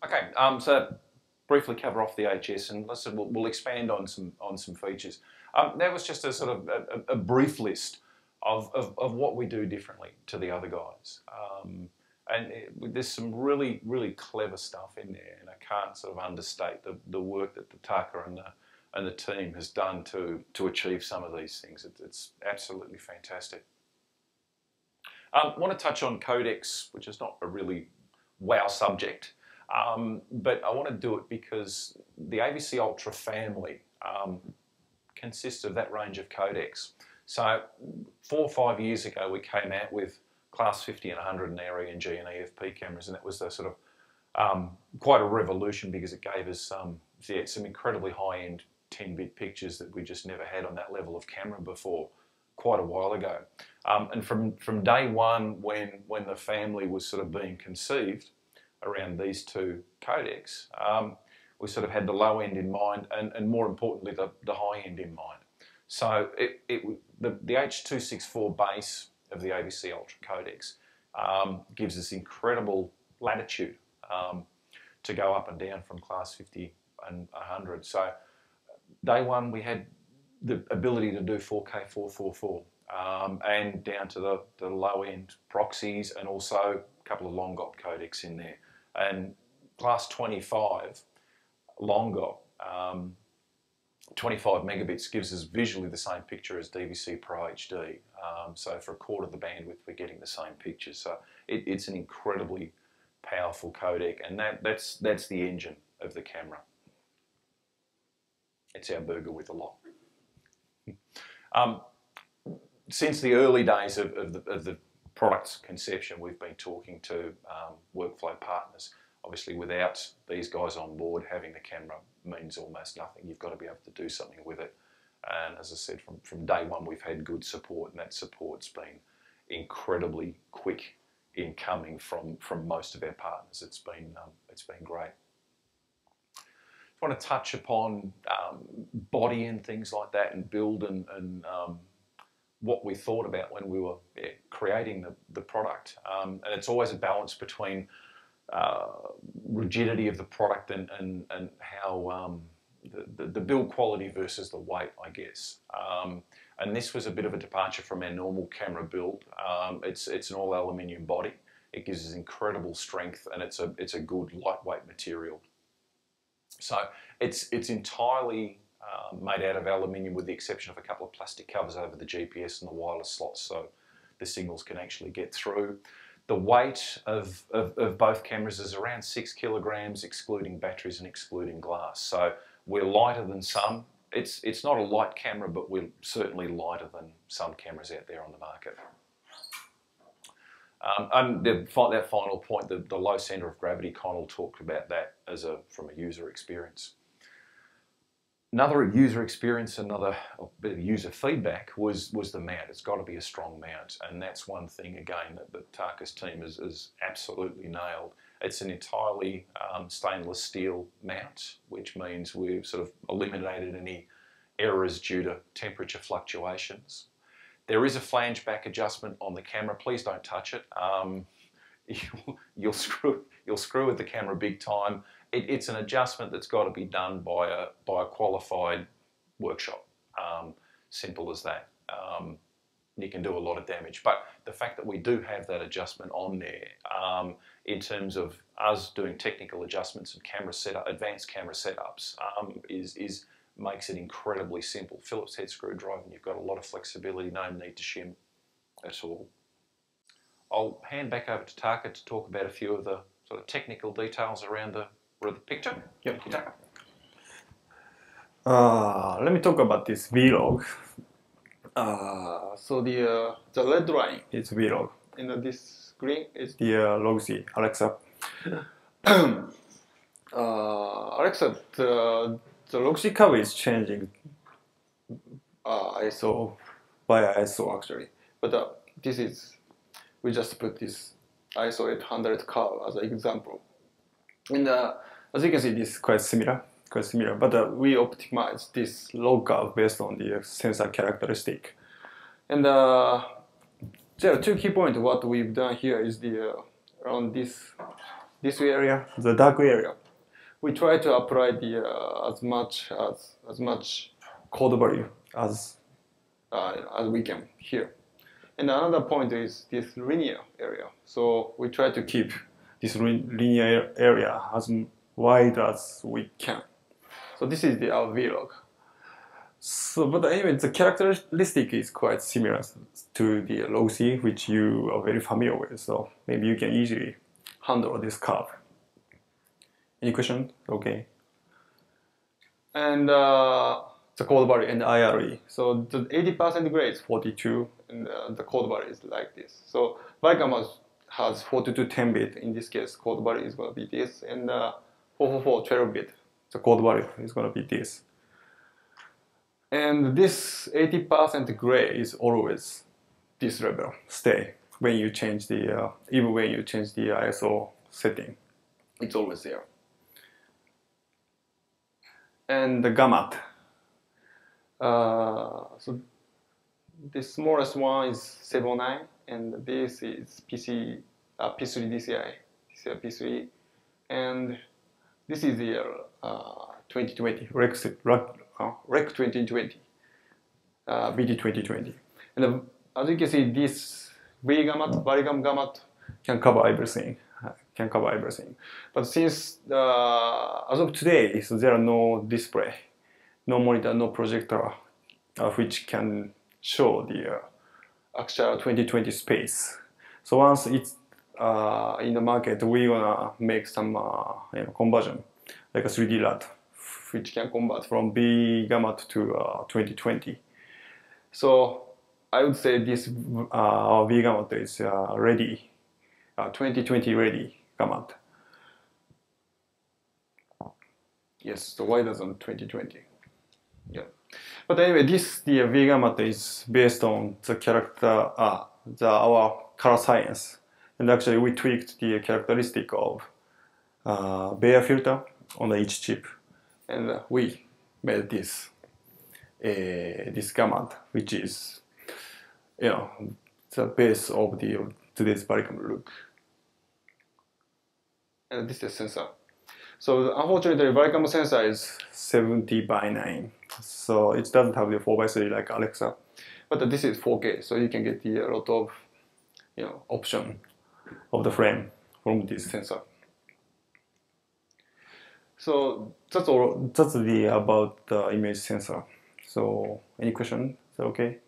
Okay, so briefly cover off the HS, and we'll expand on some features. That was just a sort of a brief list of what we do differently to the other guys. There's some really clever stuff in there, and I can't sort of understate the work that the Taka and the team has done to achieve some of these things. It's absolutely fantastic. I want to touch on codecs, which is not a really wow subject, but I want to do it because the AVC Ultra family consists of that range of codecs. So 4 or 5 years ago, we came out with Class 50 and 100 in our ENG and EFP cameras, and that was the sort of quite a revolution because it gave us some incredibly high-end 10-bit pictures that we just never had on that level of camera before, quite a while ago. And from day one, when the family was sort of being conceived around these two codecs, we sort of had the low end in mind, and more importantly, the high end in mind. So the H.264 base of the AVC Ultra codecs gives us incredible latitude to go up and down from Class 50 and 100. So day one, we had the ability to do 4K 444 and down to the low end proxies, and also a couple of long-GOP codecs in there. And Class 25 long-GOP, 25 megabits gives us visually the same picture as DVC Pro HD. So for a quarter of the bandwidth, we're getting the same pictures. So it's an incredibly powerful codec, and that's the engine of the camera. It's our burger with a lock. Since the early days of the product's conception, we've been talking to workflow partners. Obviously, without these guys on board, having the camera means almost nothing. You've got to be able to do something with it. And as I said, from day one, we've had good support, and that support's been incredibly quick in coming from most of our partners. It's been great. I want to touch upon body and things like that, and build and what we thought about when we were creating the product. And it's always a balance between rigidity of the product and how the build quality versus the weight, I guess. And this was a bit of a departure from our normal camera build. It's an all aluminium body. It gives us incredible strength, and it's a good lightweight material. So it's entirely made out of aluminium, with the exception of a couple of plastic covers over the GPS and the wireless slots, so the signals can actually get through. The weight of both cameras is around 6 kilograms, excluding batteries and excluding glass. So we're lighter than some. It's not a light camera, but we're certainly lighter than some cameras out there on the market. And that final point, the low centre of gravity, Connell talked about that from a user experience. Another user experience, another bit of user feedback was the mount. It's got to be a strong mount, and that's one thing again that the Taka's team has absolutely nailed. It's an entirely stainless steel mount, which means we've sort of eliminated any errors due to temperature fluctuations. There is a flange back adjustment on the camera. Please don't touch it. You'll screw with the camera big time. It's an adjustment that's got to be done by a qualified workshop. Simple as that. You can do a lot of damage. But the fact that we do have that adjustment on there, in terms of us doing technical adjustments and advanced camera setups, makes it incredibly simple. Phillips head screwdriver, and you've got a lot of flexibility, no need to shim at all. I'll hand back over to Taka to talk about a few of the sort of technical details around the picture. Yep. Let me talk about this vlog. So the red line is vlog. And this green is the Roxy Alexa. Alexa, the Roxy cover is changing ISO via ISO actually, but we just put this ISO 800 curve as an example. And as you can see, this is quite similar, but we optimize this log curve based on the sensor characteristic. And there are two key points. What we've done here is around this this area, the dark area, we try to apply the as much code value as we can here. And another point is this linear area. So we try to keep this linear area as wide as we can. So this is our vlog. So, but anyway, the characteristic is quite similar to the log-C, which you are very familiar with. So maybe you can easily handle this curve. Any question? Okay. And the code value and IRE. So the 80% grade is 42, and the code value is like this. So Barikam has 42 10-bit. In this case, code value is going to be this, and 444 12-bit. The code value is going to be this. And this 80% gray is always this level, stay. When you change the, even when you change the ISO setting, it's always there. And the gamut. So the smallest one is 709, and this is P3 DCI, P3, and this is the 2020 Rec 2020, BT 2020, and as you can see, this Barikam gamut can cover everything. But since as of today, so there are no display, no monitor, no projector, which can show the actual 2020 space. So once it's in the market, we're gonna make some conversion, like a 3D LUT, which can convert from B gamut to 2020. So I would say this V gamut is ready, 2020 ready gamut. Yes, so why doesn't 2020? Yeah. But anyway, the V gamut is based on the character, our color science, and actually we tweaked the characteristic of Bayer filter on each chip, and we made this gamut, which is the base of today's Barikam look. And this is sensor. So unfortunately, Barikam sensor is 70 by 9, so it doesn't have the 4x3 like Alexa, but this is 4K, so you can get a lot of option of the frame from this sensor. So that's all. That's about the image sensor. So any question? Is that okay?